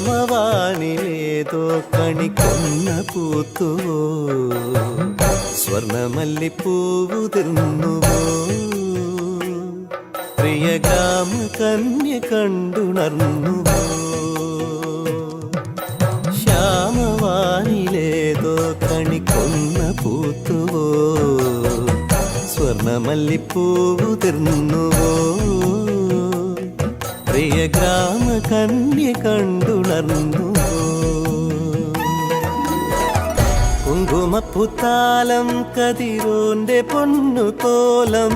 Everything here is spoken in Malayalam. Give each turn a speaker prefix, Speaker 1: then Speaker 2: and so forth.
Speaker 1: ശ്യാമവാനിലേതോ കണിക്കൊന്ന പൂത്തുവോ സ്വർണമല്ലിപ്പൂവുതിർന്നുവോ പ്രിയ ഗ്രാമ കന്യ കണ്ടുണർന്നുവോ ശ്യാമവാനിലേതോ കണിക്കൊന്ന പൂത്തുവോ സ്വർണമല്ലിപ്പൂവുതിർന്നുവോ പ്രിയ ഗ്രാമ കന്യ കണ്ടുണർന്നുവോ കുങ്കുമപ്പുത്താലം കതിരോന്റെ പൊന്നുകോലം